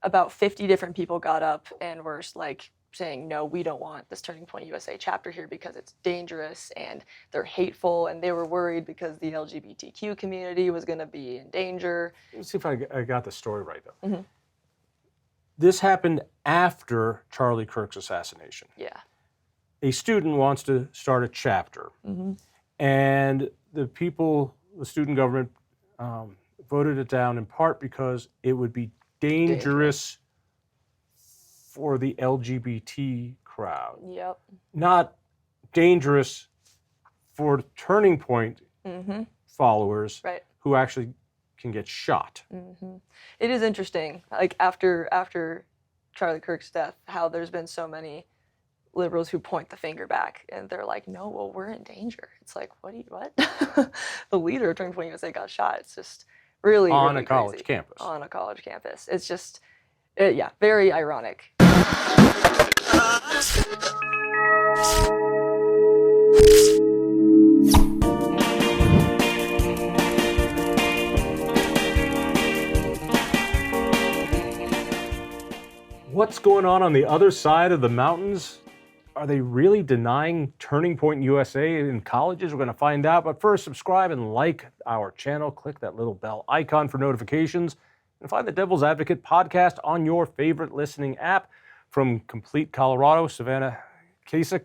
about 50 different people got up and were like saying, no, we don't want this Turning Point USA chapter here because it's dangerous and they're hateful, and they were worried because the LGBTQ community was going to be in danger. Let's see if I got the story right, though. Mm-hmm. This happened after Charlie Kirk's assassination. Yeah. A student wants to start a chapter, Mm-hmm. and the student government, voted it down in part because it would be dangerous for the LGBT crowd. Yep. Not dangerous for Turning Point followers who actually can get shot. Mm-hmm. It is interesting, like after Charlie Kirk's death, how there's been so many liberals who point the finger back and they're like, no, well, we're in danger. It's like, what? The leader of Turning Point USA got shot. It's just really on really a college crazy. campus. On a college campus. It's just, very ironic. What's going on the other side of the mountains? Are they really denying Turning Point USA in colleges? We're going to find out. But first, subscribe and like our channel. Click that little bell icon for notifications. And find the Devil's Advocate podcast on your favorite listening app. From Complete Colorado, Savana Kascak.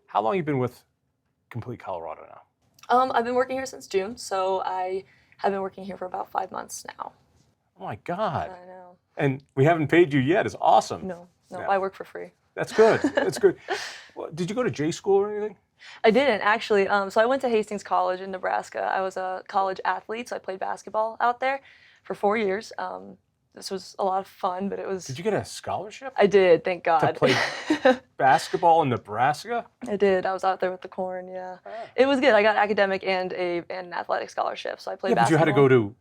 How long have you been with Complete Colorado now? I've been working here since June, so I have been working here for about 5 months now. Oh my God. I know. And we haven't paid you yet. It's awesome. No, Yeah. I work for free. That's good. That's good. Well, did you go to J school or anything? I didn't, actually. So I went to Hastings College in Nebraska. I was a college athlete, so I played basketball out there for 4 years. This was a lot of fun, but it was... Did you get a scholarship? I did, thank God. To play basketball in Nebraska? I did. I was out there with the corn, yeah. Ah. It was good. I got academic and an athletic scholarship, so I played basketball. But you had to go to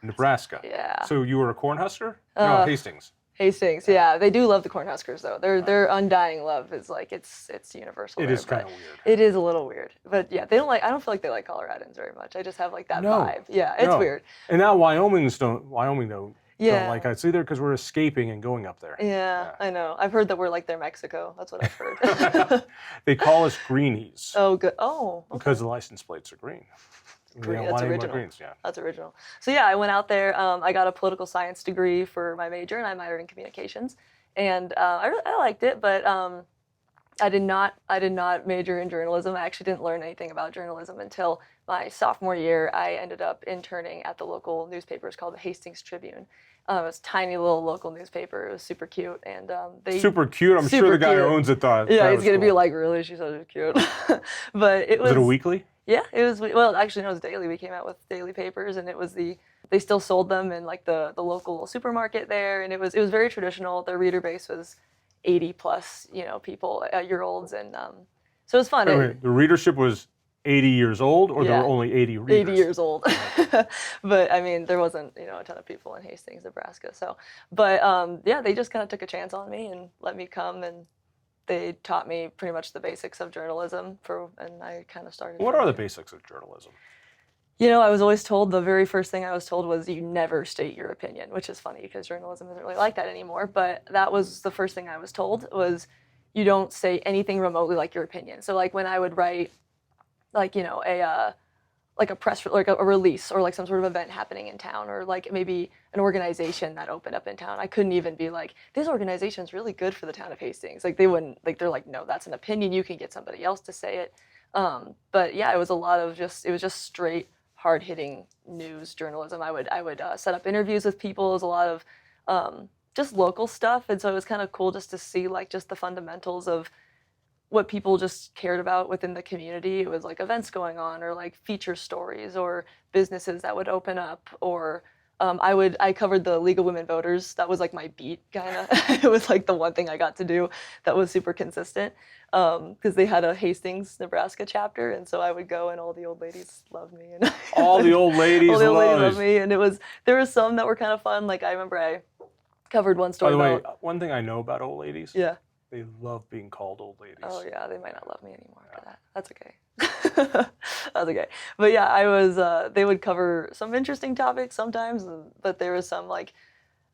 Nebraska. Yeah. So you were a Cornhusker? No, Hastings. Hastings, yeah. They do love the Cornhuskers, though. Their undying love is like, it's universal. It is kind of weird. It is a little weird. But yeah, I don't feel like they like Coloradans very much. I just have like that vibe. Yeah, it's weird. And now Wyoming don't Yeah. like us either because we're escaping and going up there. Yeah, I know. I've heard that we're like their Mexico. That's what I've heard. They call us greenies. Oh, good. Oh, okay. Because the license plates are green. Green, Yeah, that's Wyoming original. Greens, yeah. That's original. So yeah, I went out there. I got a political science degree for my major, and I minored in communications. And I liked it, but I did not major in journalism. I actually didn't learn anything about journalism until my sophomore year. I ended up interning at the local newspaper. It's called the Hastings Tribune. It was a tiny little local newspaper. It was super cute, and super cute. I'm sure the guy who owns it thought. Yeah, he's gonna be like, really? She's so cute. But it was. Was it a weekly? Yeah, it was. Well, actually, no, it was daily. We came out with daily papers, and it was they still sold them in like the local supermarket there, and it was very traditional. Their reader base was 80 plus, people, year olds, and so it was fun. Wait, the readership was 80 years old, or there were only 80 readers? 80 years old. But I mean, there wasn't, a ton of people in Hastings, Nebraska. So, but yeah, they just kind of took a chance on me and let me come, and they taught me pretty much the basics of journalism and I kind of started. What are the basics of journalism? I was always told, the very first thing I was told was you never state your opinion, which is funny because journalism isn't really like that anymore. But that was the first thing I was told, was you don't say anything remotely like your opinion. So like when I would write like, a press, like a release or like some sort of event happening in town, or like maybe an organization that opened up in town, I couldn't even be like, this organization's really good for the town of Hastings. Like they wouldn't, like they're like, no, that's an opinion. You can get somebody else to say it. But yeah, it was a lot of it was just straight hard-hitting news journalism. I would set up interviews with people. It was a lot of just local stuff, and so it was kind of cool just to see like just the fundamentals of what people just cared about within the community. It was like events going on, or like feature stories, or businesses that would open up, or I covered the League of Women Voters. That was like my beat, kind of. It was like the one thing I got to do that was super consistent, because they had a Hastings, Nebraska chapter, and so I would go, and all the old ladies loved me. And all the old ladies loved me, and there were some that were kind of fun. Like I remember I covered one story. By the way, one thing I know about old ladies. Yeah. They love being called old ladies. Oh yeah, they might not love me anymore for that. That's okay. That's okay. But yeah, they would cover some interesting topics sometimes, but there was some like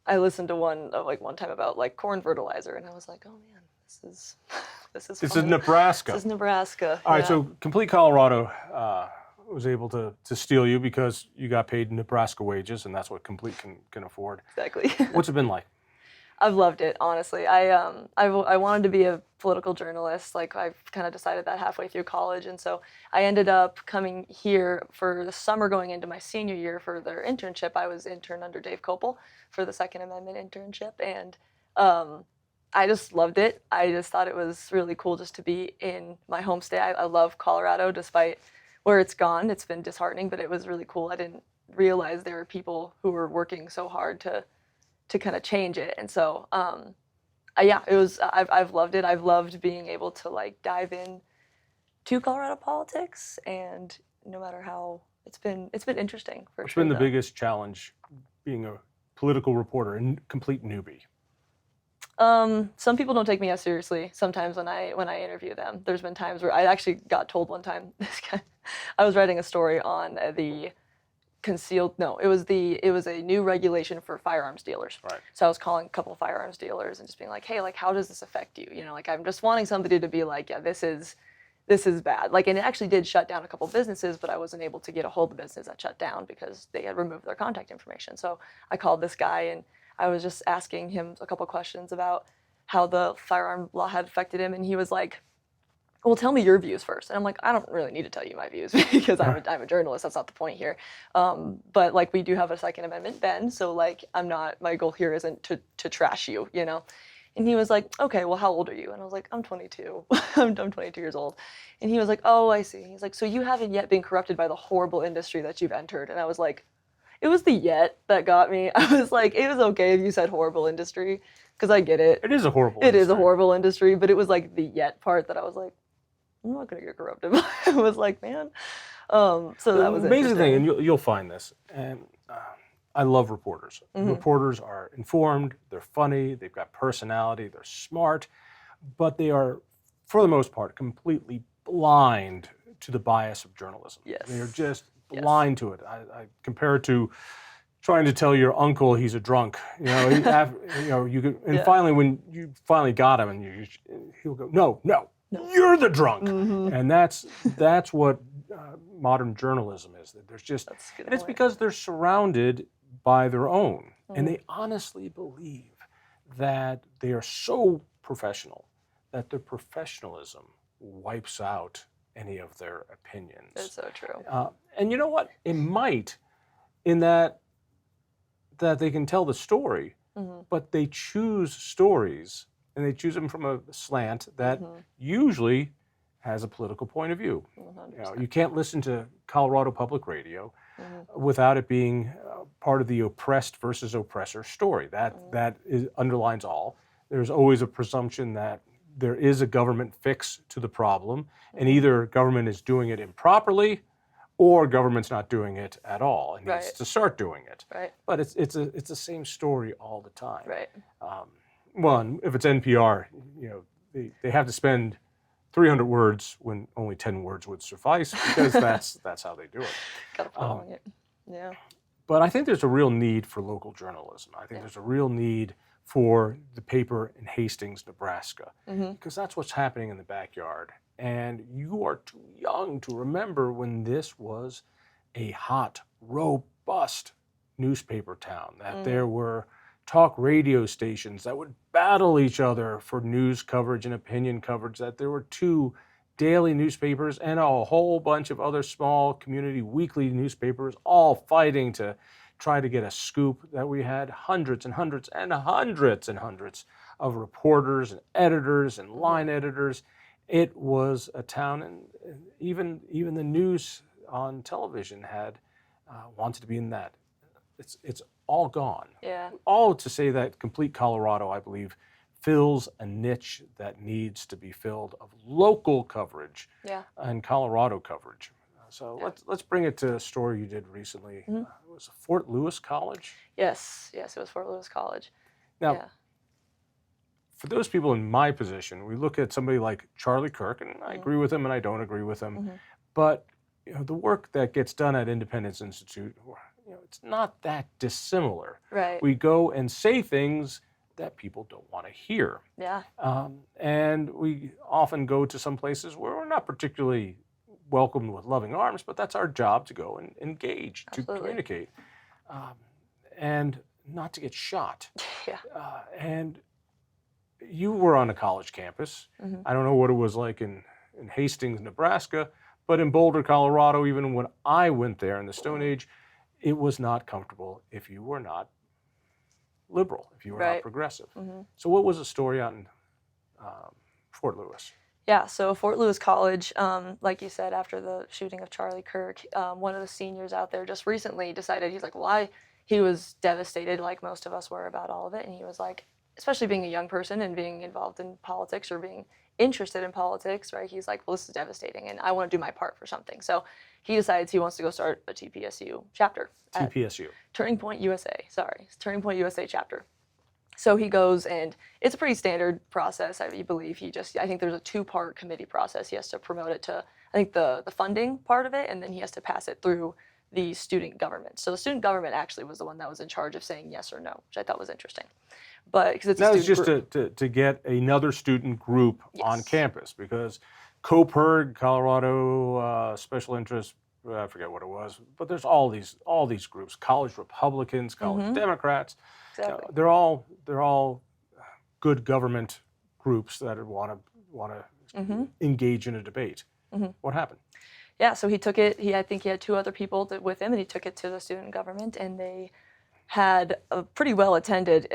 I listened to one time about like corn fertilizer, and I was like, oh man, this is This fun. is Nebraska. This is Nebraska. All right, yeah. so Complete Colorado was able to steal you because you got paid Nebraska wages, and that's what Complete can afford. Exactly. What's it been like? I've loved it, honestly. I wanted to be a political journalist. Like I've kind of decided that halfway through college, and so I ended up coming here for the summer, going into my senior year for their internship. I was intern under Dave Kopel for the Second Amendment internship, and I just loved it. I just thought it was really cool just to be in my home state. I love Colorado, despite where it's gone. It's been disheartening, but it was really cool. I didn't realize there were people who were working so hard to kind of change it. And so, yeah, it was. I've loved it. I've loved being able to like dive in to Colorado politics, and no matter how it's been interesting for What's sure. been the though. biggest challenge being a political reporter and complete newbie? Some people don't take me as seriously sometimes when I interview them. There's been times where I actually got told one time, I was writing a story on the concealed, no, it was a new regulation for firearms dealers. Right. So I was calling a couple of firearms dealers and just being like, hey, like, how does this affect you? You know, like, I'm just wanting somebody to be like, yeah, this is bad. Like, and it actually did shut down a couple businesses, but I wasn't able to get a hold of the business that shut down because they had removed their contact information. So I called this guy and I was just asking him a couple questions about how the firearm law had affected him, and he was like, well, tell me your views first. And I'm like, I don't really need to tell you my views because I'm a journalist. That's not the point here. But like, we do have a Second Amendment bend, so like, my goal here isn't to trash you, you know? And he was like, okay, well, how old are you? And I was like, I'm 22. I'm 22 years old. And he was like, oh, I see. He's like, so you haven't yet been corrupted by the horrible industry that you've entered. And I was like, it was the yet that got me. I was like, it was okay if you said horrible industry, because I get it. It is a horrible It industry. is a horrible industry, but it was like the yet part that I was like, I'm not gonna get corrupted. I was like, man. So that was the amazing thing, interesting. and you'll find this, and I love reporters. Mm-hmm. Reporters are informed, they're funny, they've got personality, they're smart, but they are, for the most part, completely blind to the bias of journalism. Yes. They are just blind to it. I compare it to trying to tell your uncle he's a drunk. You know, you could, and finally, when you finally got him, and he'll go, no. You're the drunk, and that's what modern journalism is. There's just, and it's because they're surrounded by their own, and they honestly believe that they are so professional that their professionalism wipes out any of their opinions. It's so true. And you know what? It might, in that they can tell the story, but they choose stories. And they choose them from a slant that usually has a political point of view. 100%. You know, you can't listen to Colorado Public Radio without it being part of the oppressed versus oppressor story. That underlines all. There's always a presumption that there is a government fix to the problem, and either government is doing it improperly, or government's not doing it at all and needs to start doing it. Right. But it's the same story all the time. Right. Well, if it's NPR, you know, they have to spend 300 words when only 10 words would suffice, because that's how they do it. Gotta follow it. Yeah. But I think there's a real need for local journalism. I think there's a real need for the paper in Hastings, Nebraska, because that's what's happening in the backyard. And you are too young to remember when this was a hot, robust newspaper town, that there were talk radio stations that would battle each other for news coverage and opinion coverage, that there were 2 daily newspapers and a whole bunch of other small community weekly newspapers all fighting to try to get a scoop, that we had hundreds and hundreds and hundreds and hundreds of reporters and editors and line editors. It was a town, and even the news on television had wanted to be in that. It's all gone. Yeah. All to say that Complete Colorado, I believe, fills a niche that needs to be filled of local coverage and Colorado coverage. So let's bring it to a story you did recently. It was Fort Lewis College? Yes, it was Fort Lewis College. Now, for those people in my position, we look at somebody like Charlie Kirk, and I agree with him and I don't agree with him, but you know, the work that gets done at Independence Institute, it's not that dissimilar. Right. We go and say things that people don't want to hear. Yeah. And we often go to some places where we're not particularly welcomed with loving arms, but that's our job to go and engage, Absolutely. to communicate, and not to get shot. Yeah. And you were on a college campus. Mm-hmm. I don't know what it was like in Hastings, Nebraska, but in Boulder, Colorado, even when I went there in the Stone Age, it was not comfortable if you were not liberal, if you were Right. not progressive. Mm-hmm. So what was the story out in Fort Lewis? Yeah, so Fort Lewis College, like you said, after the shooting of Charlie Kirk, one of the seniors out there just recently decided, he's like, well, he was devastated like most of us were about all of it. And he was like, especially being a young person and being involved in politics or being interested in politics, right? He's like, well, this is devastating and I want to do my part for something. So he decides he wants to go start a TPSU chapter. TPSU. Turning Point USA, Turning Point USA chapter. So he goes, and it's a pretty standard process. I believe I think there's a 2-part committee process. He has to promote it to, I think, the funding part of it, and then he has to pass it through the student government. So the student government actually was the one that was in charge of saying yes or no, which I thought was interesting. But because it's that a was student just to get another student group on Yes. campus, because COPERG, Colorado Special Interest, I forget what it was, but there's all these groups: college Republicans, college Democrats. Exactly. They're all good government groups that want to engage in a debate. What happened? Yeah, so he took it. I think he had 2 other people with him, and he took it to the student government, and they had a pretty well attended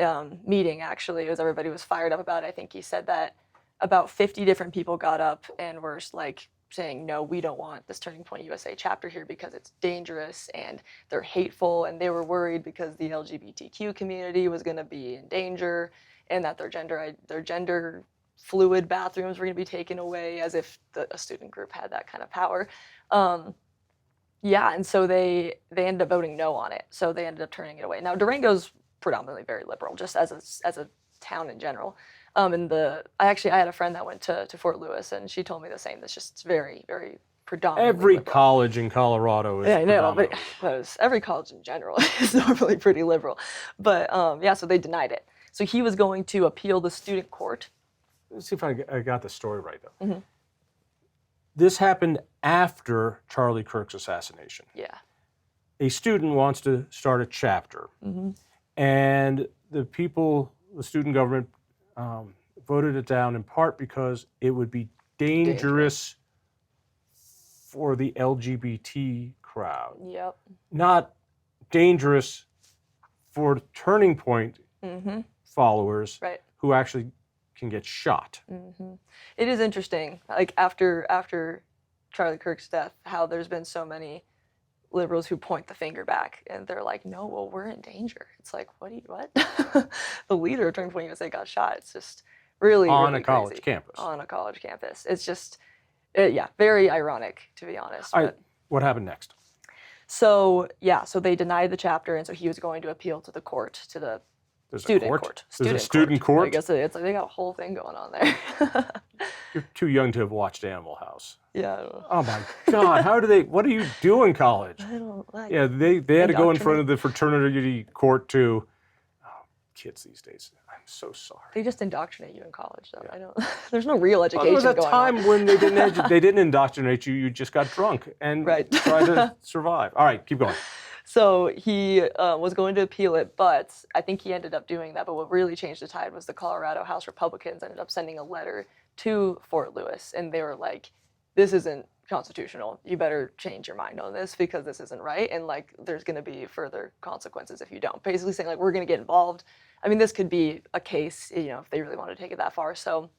meeting. Actually, everybody was fired up about it. I think he said that about 50 different people got up and were like saying, no, we don't want this Turning Point USA chapter here because it's dangerous and they're hateful, and they were worried because the LGBTQ community was going to be in danger and that their gender fluid bathrooms were going to be taken away, as if a student group had that kind of power. Yeah, and so they ended up voting no on it. So they ended up turning it away. Now Durango's predominantly very liberal, just as a town in general. And I had a friend that went to Fort Lewis, and she told me the same. It's very, very predominantly Every liberal. college in Colorado is Yeah, I know, but predominantly. every college in general is normally pretty liberal. But yeah, so they denied it. So he was going to appeal the student court. Let's see if I got the story right, though. This happened after Charlie Kirk's assassination. Yeah. A student wants to start a chapter, and the student government voted it down in part because it would be dangerous for the LGBT crowd. Yep. Not dangerous for Turning Point followers Right. who actually can get shot. It is interesting, like after Charlie Kirk's death, how there's been so many liberals who point the finger back and they're like, no, well, we're in danger. It's like, what? The leader of Turning Point USA got shot. It's just really On really a college crazy. campus. On a college campus. It's just, yeah, very ironic, to be honest. All right, what happened next? So they denied the chapter, and so he was going to appeal to the court, to the There's student a court? court. There's a student court? I guess it's like they got a whole thing going on there. You're too young to have watched Animal House. Yeah, I don't know. Oh my God! What do you do in college? I don't like. Yeah, they had to go in front of the fraternity court too. Oh, kids these days. I'm so sorry. They just indoctrinate you in college, though. I don't. There's no real education There was a going time on. when they didn't indoctrinate you. You just got drunk and Right. tried to survive. All right, keep going. So he was going to appeal it, but I think he ended up doing that. But what really changed the tide was the Colorado House Republicans ended up sending a letter to Fort Lewis, and they were like, "This isn't constitutional. You better change your mind on this because this isn't right, and like there's going to be further consequences if you don't." Basically saying like we're going to get involved. I mean, this could be a case, if they really want to take it that far. So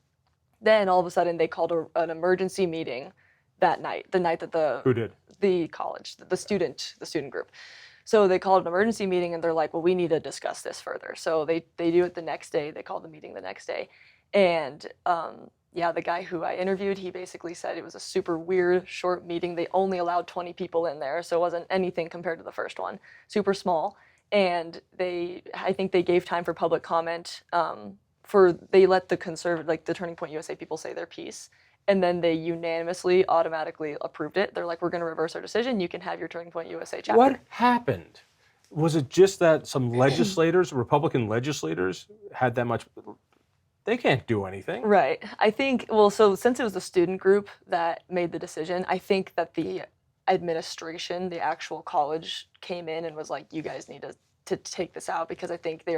then all of a sudden they called an emergency meeting that night, the night that Who did? the college, the student group. So they called an emergency meeting and they're like, well, we need to discuss this further. So they do it the next day. They called the meeting the next day. And the guy who I interviewed, he basically said it was a super weird, short meeting. They only allowed 20 people in there. So it wasn't anything compared to the first one, super small. And I think they gave time for public comment. They let the Turning Point USA people say their piece. And then they unanimously, automatically approved it. They're like, we're going to reverse our decision. You can have your Turning Point USA chapter. What happened? Was it just that some legislators, Republican legislators, had that much? They can't do anything. Right. I think, well, so since it was the student group that made the decision, I think that the administration, the actual college, came in and was like, you guys need to take this out, because I think they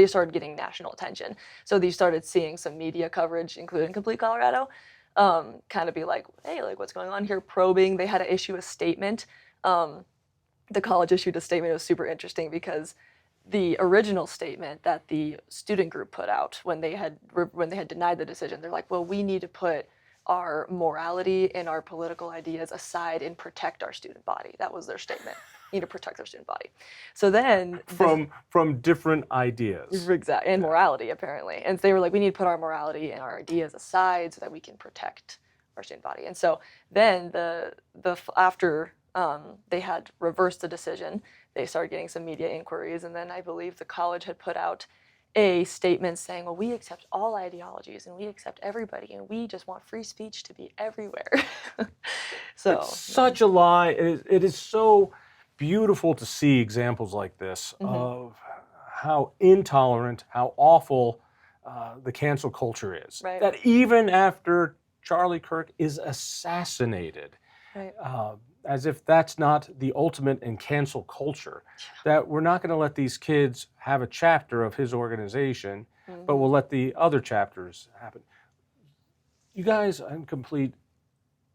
started getting national attention. So they started seeing some media coverage, including Complete Colorado, kind of be like, hey, like what's going on here, probing. They had to issue a statement. The college issued a statement. It was super interesting because the original statement that the student group put out when they had denied the decision, they're like, well, we need to put our morality and our political ideas aside and protect our student body. That was their statement. Need to protect their student body. So then from different ideas. Exactly, and morality apparently. And they were like, we need to put our morality and our ideas aside so that we can protect our student body. And so then after they had reversed the decision, they started getting some media inquiries, and then I believe the college had put out a statement saying, well, we accept all ideologies and we accept everybody and we just want free speech to be everywhere. So it's such a lie. It is so beautiful to see examples like this of how intolerant, how awful the cancel culture is. Right. That even after Charlie Kirk is assassinated, right. As if that's not the ultimate in cancel culture, that we're not going to let these kids have a chapter of his organization, but we'll let the other chapters happen. You guys, I'm complete,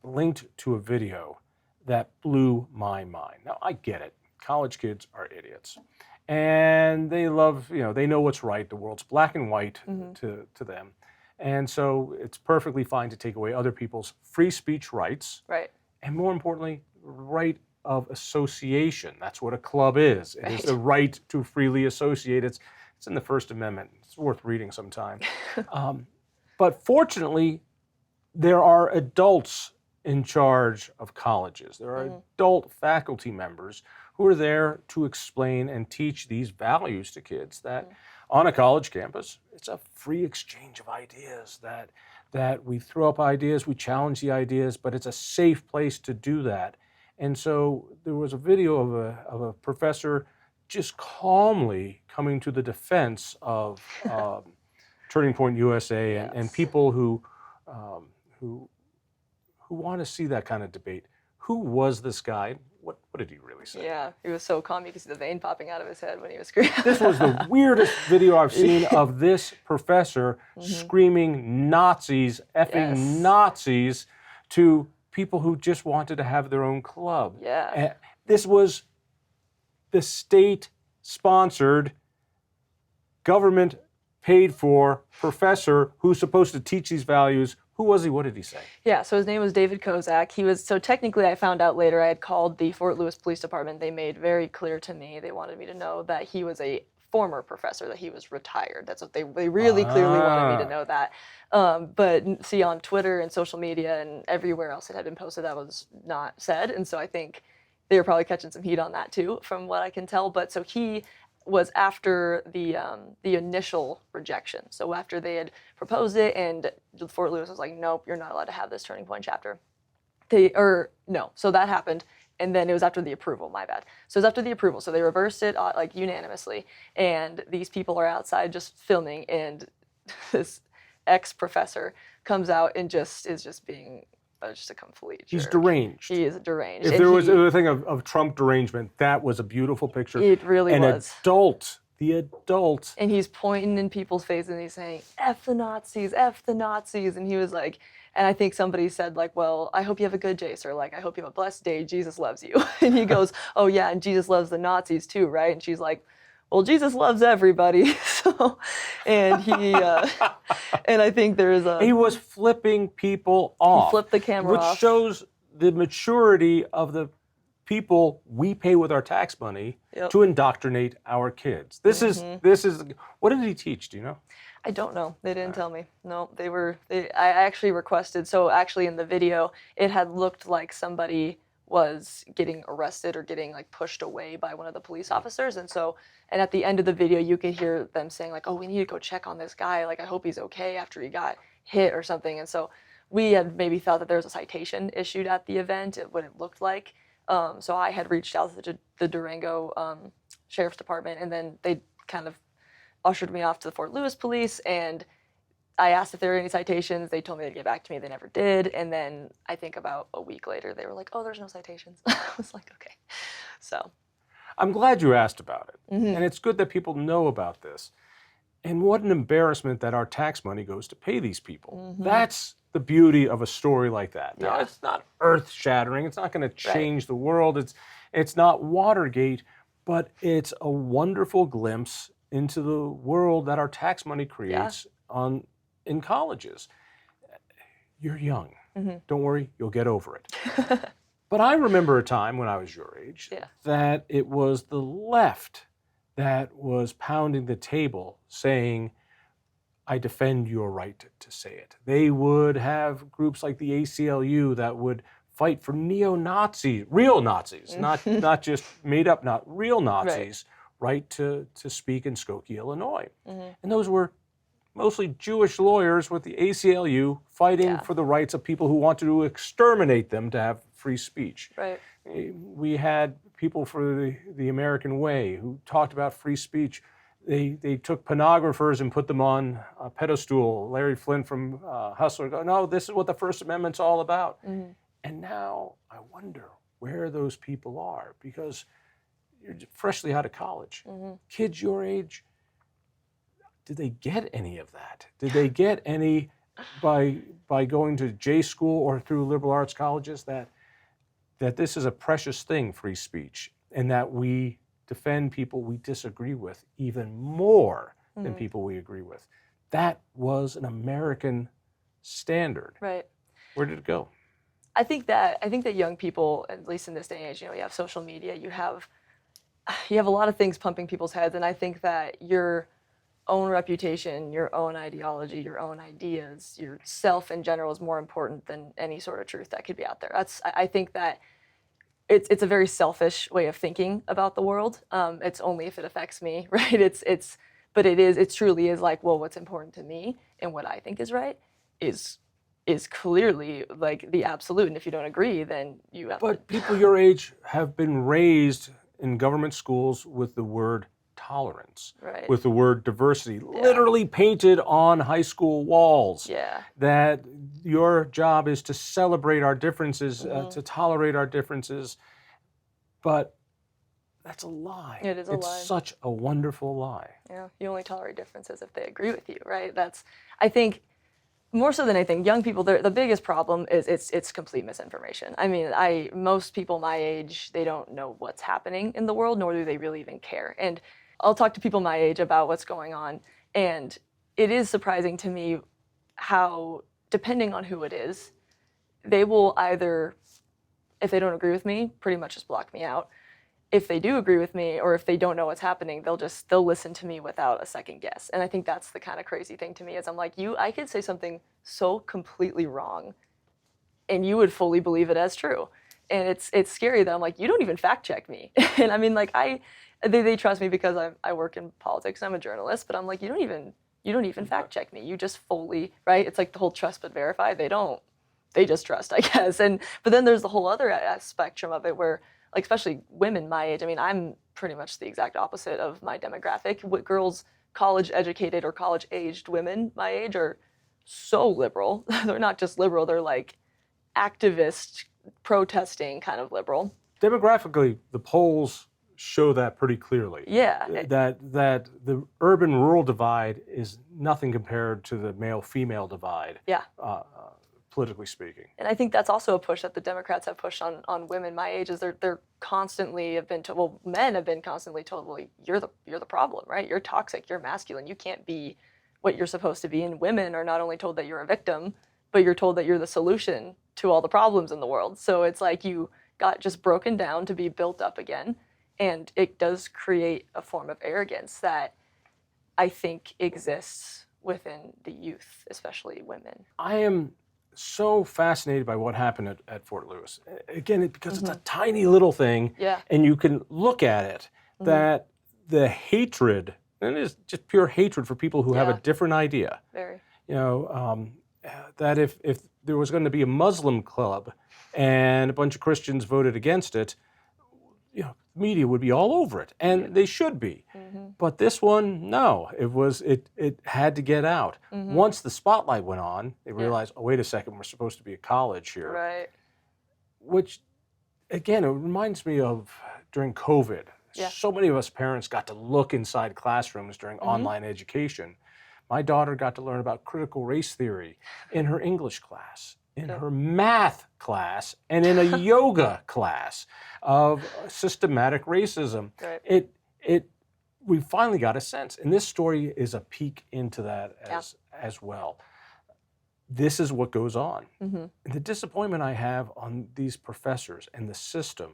linked to a video that blew my mind. Now, I get it. College kids are idiots. And they love, they know what's right. The world's black and white to them. And so it's perfectly fine to take away other people's free speech rights. Right. And more importantly, right of association. That's what a club is. It is the right to freely associate. It's in the First Amendment. It's worth reading sometime. But fortunately, there are adults in charge of colleges. There are adult faculty members who are there to explain and teach these values to kids that on a college campus, it's a free exchange of ideas, that we throw up ideas, we challenge the ideas, but it's a safe place to do that. And so there was a video of a professor just calmly coming to the defense of Turning Point USA and people who want to see that kind of debate. Who was this guy? What did he really say? Yeah, he was so calm. You could see the vein popping out of his head when he was screaming. This was the weirdest video I've seen of this professor screaming Nazis, effing Nazis, to people who just wanted to have their own club. Yeah. This was the state-sponsored, government-paid-for professor who's supposed to teach these values. Who was he? What did he say? Yeah, so his name was David Kozak. So technically I found out later, I had called the Fort Lewis Police Department. They made very clear to me, they wanted me to know that he was a former professor, that he was retired. That's what they really clearly wanted me to know that. But see, on Twitter and social media and everywhere else it had been posted, that was not said. And so I think they were probably catching some heat on that too, from what I can tell. But so he was after the initial rejection. So after they had proposed it and Fort Lewis was like, nope, you're not allowed to have this Turning Point chapter. So that happened. And then it was after the approval, my bad. So it was after the approval. So they reversed it like unanimously. And these people are outside just filming, and this ex-professor comes out and is just being just a complete jerk. He's deranged. He is deranged. If there was a thing of Trump derangement, that was a beautiful picture. It really was. The adult. And he's pointing in people's faces and he's saying, F the Nazis, F the Nazis. And he was like, and I think somebody said like, well, I hope you have a good day, sir. Like, I hope you have a blessed day. Jesus loves you. And he goes, oh yeah, and Jesus loves the Nazis too, right? And she's like, well, Jesus loves everybody. So, and and I think he was flipping people off. He flipped the camera off. Which shows the maturity of the people we pay with our tax money to indoctrinate our kids. This is, what did he teach? Do you know? I don't know. They didn't tell me. No, I actually requested, so actually in the video, it had looked like somebody was getting arrested or getting like pushed away by one of the police officers. And at the end of the video, you could hear them saying like, oh, we need to go check on this guy. Like, I hope he's okay after he got hit or something. And so we had maybe thought that there was a citation issued at the event, what it looked like. So I had reached out to the Durango Sheriff's Department, and then they kind of ushered me off to the Fort Lewis police, and I asked if there were any citations. They told me they'd get back to me. They never did. And then I think about a week later, they were like, oh, there's no citations. I was like, okay. So I'm glad you asked about it. And it's good that people know about this. And what an embarrassment that our tax money goes to pay these people. That's the beauty of a story like that. Now, it's not earth-shattering. It's not going to change the world. It's not Watergate, but it's a wonderful glimpse into the world that our tax money creates in colleges. You're young. Don't worry, you'll get over it. But I remember a time when I was your age that it was the left that was pounding the table saying, I defend your right to say it. They would have groups like the ACLU that would fight for neo-Nazis, real Nazis, not just made up, not real Nazis, right to speak in Skokie, Illinois. And those were mostly Jewish lawyers with the ACLU fighting for the rights of people who wanted to exterminate them to have free speech. We had people for the American Way who talked about free speech. They took pornographers and put them on a pedestal. Larry Flynn from Hustler go, no, this is what the First Amendment's all about. And now I wonder where those people are, because you're freshly out of college. Kids your age, did they get any of that? Did they get any by going to J school or through liberal arts colleges that this is a precious thing, free speech, and that we defend people we disagree with even more than people we agree with? That was an American standard. Where did it go? I think that young people, at least in this day and age, you have social media, you have a lot of things pumping people's heads, and I think that your own reputation, your own ideology, your own ideas, yourself in general is more important than any sort of truth that could be out there. I think that it's a very selfish way of thinking about the world. It's only if it affects me, right? But it truly is like, well, what's important to me and what I think is right is clearly like the absolute. And if you don't agree, then you have. But people your age have been raised in government schools with the word tolerance, with the word diversity, literally painted on high school walls. That your job is to celebrate our differences, to tolerate our differences. But that's a lie. It is a lie. It's such a wonderful lie. Yeah, you only tolerate differences if they agree with you, right? I think, more so than anything, young people, the biggest problem is it's complete misinformation. I mean, most people my age, they don't know what's happening in the world, nor do they really even care. And I'll talk to people my age about what's going on, and it is surprising to me how, depending on who it is, they will either, if they don't agree with me, pretty much just block me out. If they do agree with me, or if they don't know what's happening, they'll listen to me without a second guess. And I think that's the kind of crazy thing to me, is I'm like, I could say something so completely wrong, and you would fully believe it as true. And it's scary that I'm like, you don't even fact check me. And I mean, like they trust me because I work in politics. I'm a journalist, but I'm like, you don't even fact check me. You just fully, right? It's like the whole trust but verify. They just trust, I guess. But then there's the whole other spectrum of it where, like, especially women my age, I mean, I'm pretty much the exact opposite of my demographic. Girls, college educated or college aged women my age are so liberal. They're not just liberal, they're like activist, protesting kind of liberal. Demographically, the polls show that pretty clearly. That the urban-rural divide is nothing compared to the male-female divide. Politically speaking. And I think that's also a push that the Democrats have pushed on women my age, is they're constantly have been told, well, men have been constantly told, well, you're the problem, right? You're toxic, you're masculine, you can't be what you're supposed to be. And women are not only told that you're a victim, but you're told that you're the solution to all the problems in the world. So it's like you got just broken down to be built up again. And it does create a form of arrogance that I think exists within the youth, especially women. I am so fascinated by what happened at Fort Lewis. Again, because it's a tiny little thing, and you can look at it, that the hatred, and it is just pure hatred for people who have a different idea. Very. that if there was going to be a Muslim club and a bunch of Christians voted against it, media would be all over it, and they should be. But this one, no, it had to get out. Once the spotlight went on, they realized, oh, wait a second, we're supposed to be a college here. Right. Which, again, it reminds me of during COVID. Yeah. So many of us parents got to look inside classrooms during online education. My daughter got to learn about critical race theory in her English class, in her math class, and in a yoga class of systematic racism. Right. We finally got a sense, and this story is a peek into that as well. This is what goes on. And the disappointment I have on these professors and the system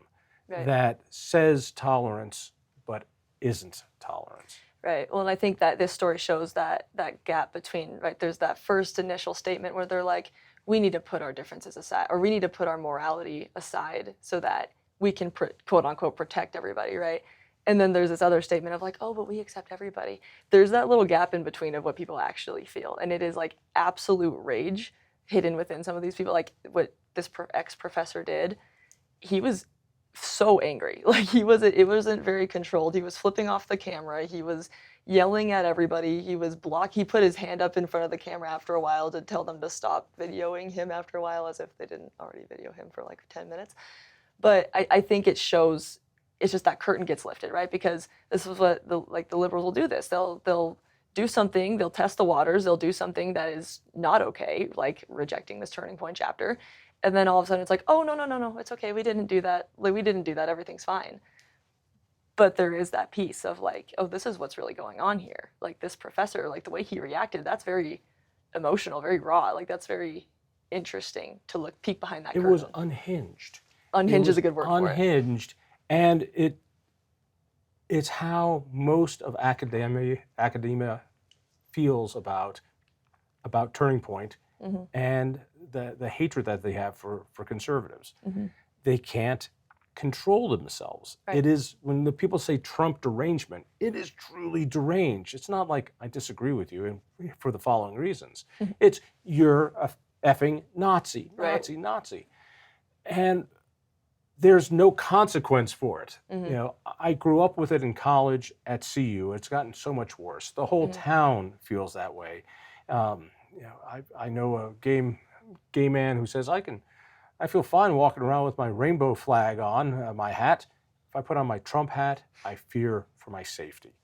that says tolerance but isn't tolerance. Right. Well, and I think that this story shows that gap between, right, there's that first initial statement where they're like, we need to put our differences aside, or we need to put our morality aside so that we can, quote unquote, protect everybody, right? And then there's this other statement of like, oh, but we accept everybody. There's that little gap in between of what people actually feel. And it is like absolute rage hidden within some of these people. Like what this ex-professor did, he was so angry. Like it wasn't very controlled. He was flipping off the camera. He was yelling at everybody. He put his hand up in front of the camera after a while to tell them to stop videoing him after a while, as if they didn't already video him for like 10 minutes. But I think it shows, it's just that curtain gets lifted, right? Because this is what the liberals will do this. They'll do something, they'll test the waters, they'll do something that is not okay, like rejecting this Turning Point chapter. And then all of a sudden it's like, oh, no, it's okay, we didn't do that. Like, we didn't do that, everything's fine. But there is that piece of like, oh, this is what's really going on here. Like this professor, like the way he reacted, that's very emotional, very raw. Like that's very interesting to peek behind that curtain. It was unhinged. Unhinged is a good word for it. Unhinged, and it's how most of academia feels about Turning Point and the hatred that they have for conservatives. They can't control themselves. Right. It is, when the people say Trump derangement, it is truly deranged. It's not like I disagree with you for the following reasons. It's you're a effing Nazi. And there's no consequence for it. I grew up with it in college at CU. It's gotten so much worse. The whole town feels that way. I know a gay man who says, I feel fine walking around with my rainbow flag on my hat. If I put on my Trump hat, I fear for my safety.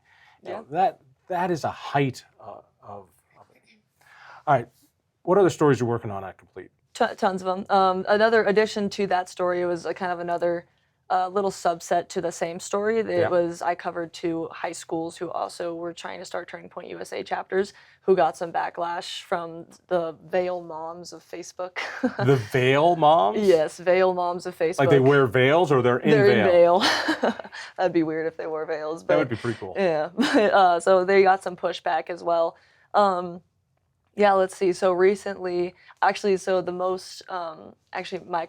That is a height of it. All right, what other stories are you working on at Complete? Tons of them. Another addition to that story was a kind of another little subset to the same story. I covered 2 high schools who also were trying to start Turning Point USA chapters, who got some backlash from the veil moms of Facebook. The veil moms? Yes, veil moms of Facebook. Like they wear veils, or they're in veil? That'd be weird if they wore veils. But, that would be pretty cool. Yeah, so they got some pushback as well. Yeah, let's see. So recently, Mike,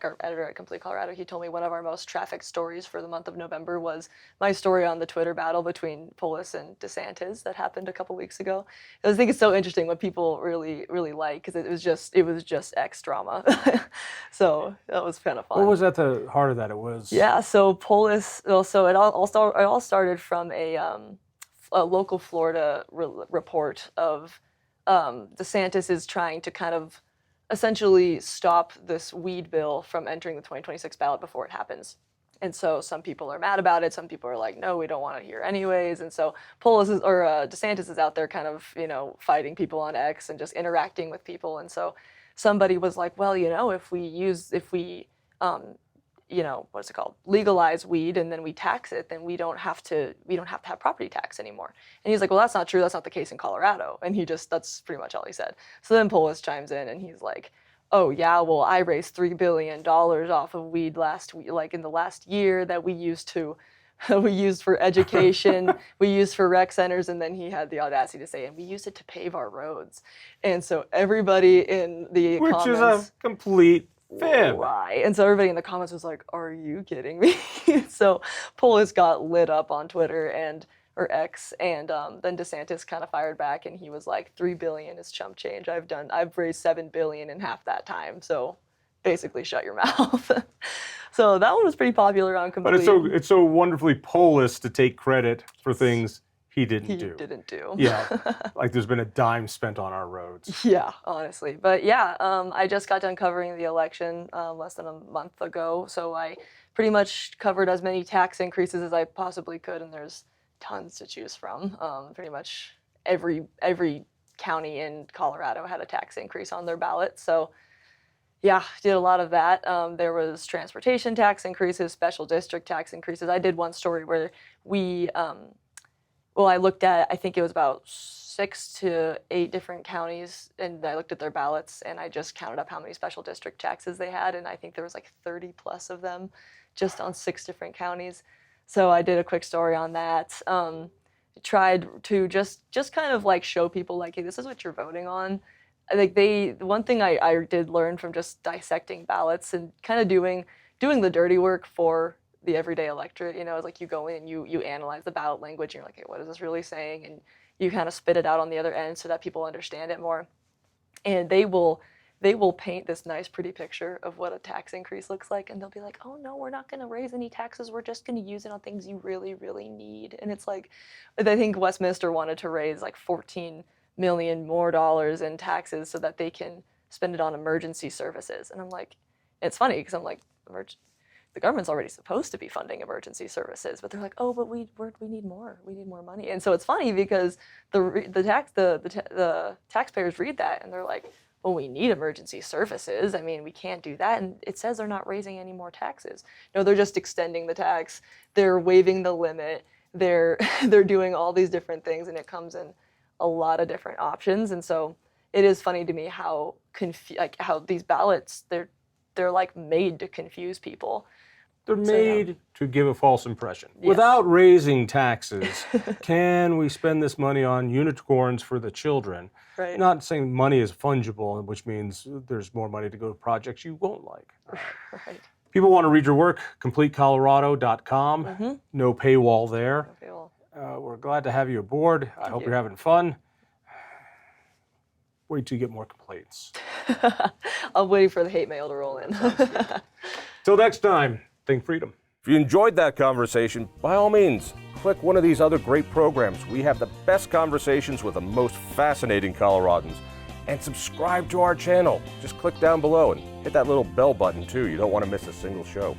our editor at Complete Colorado, he told me one of our most trafficked stories for the month of November was my story on the Twitter battle between Polis and DeSantis that happened a couple weeks ago. I think it's so interesting what people really, really like, because it was just X drama. So that was kind of fun. What was at the heart of that? It was so Polis. So it all started from a local Florida report of. DeSantis is trying to kind of essentially stop this weed bill from entering the 2026 ballot before it happens. And so some people are mad about it. Some people are like, no, we don't want it here anyways. And so DeSantis is out there kind of, fighting people on X and just interacting with people. And so somebody was like, well, if we what's it called? Legalize weed and then we tax it, then we don't have to have property tax anymore. And he's like, well, that's not true. That's not the case in Colorado. And that's pretty much all he said. So then Polis chimes in and he's like, oh yeah, well, I raised $3 billion off of weed in the last year that we used for education, we used for rec centers, and then he had the audacity to say, and we used it to pave our roads. And so everybody in the comments, which is a complete fib. Right. And so everybody in the comments was like, are you kidding me? So Polis got lit up on Twitter, and or X, and then DeSantis kind of fired back, and he was like, $3 billion is chump change. I've raised $7 billion in half that time, so basically shut your mouth. So that one was pretty popular on Complete. But it's so wonderfully Polish to take credit for things he didn't do. Yeah, like there's been a dime spent on our roads. Yeah, honestly. But yeah, I just got done covering the election less than a month ago, so I pretty much covered as many tax increases as I possibly could, and there's tons to choose from. Pretty much every county in Colorado had a tax increase on their ballot, so yeah, did a lot of that. There was transportation tax increases, special district tax increases. I did one story where we, I looked at, I think it was about 6 to 8 different counties, and I looked at their ballots, and I just counted up how many special district taxes they had, and I think there was like 30 plus of them just on 6 different counties. So I did a quick story on that. Tried to just kind of like show people like, hey, this is what you're voting on. Like one thing I did learn from just dissecting ballots and kind of doing the dirty work for the everyday electorate, is like you go in and you analyze the ballot language and you're like, hey, what is this really saying? And you kind of spit it out on the other end so that people understand it more. And they will paint this nice, pretty picture of what a tax increase looks like, and they'll be like, oh no, we're not going to raise any taxes. We're just going to use it on things you really, really need. And it's like, I think Westminster wanted to raise like $14 million more in taxes so that they can spend it on emergency services. And I'm like, it's funny because I'm like, the government's already supposed to be funding emergency services, but they're like, oh, but we need more. We need more money. And so it's funny because the taxpayers read that and they're like, well, we need emergency services. I mean, we can't do that. And it says they're not raising any more taxes. No, they're just extending the tax. They're waiving the limit. They're doing all these different things, and it comes in a lot of different options. And so it is funny to me how how these ballots, they're like made to confuse people. They're made to give a false impression. Yes. Without raising taxes, can we spend this money on unicorns for the children? Right. Not saying money is fungible, which means there's more money to go to projects you won't like. Right. People want to read your work, CompleteColorado.com. Mm-hmm. No paywall there. No paywall. We're glad to have you aboard. I hope you're having fun. Wait till you get more complaints. I'm waiting for the hate mail to roll in. Till next time, think freedom. If you enjoyed that conversation, by all means, click one of these other great programs. We have the best conversations with the most fascinating Coloradans. And subscribe to our channel. Just click down below and hit that little bell button too. You don't want to miss a single show.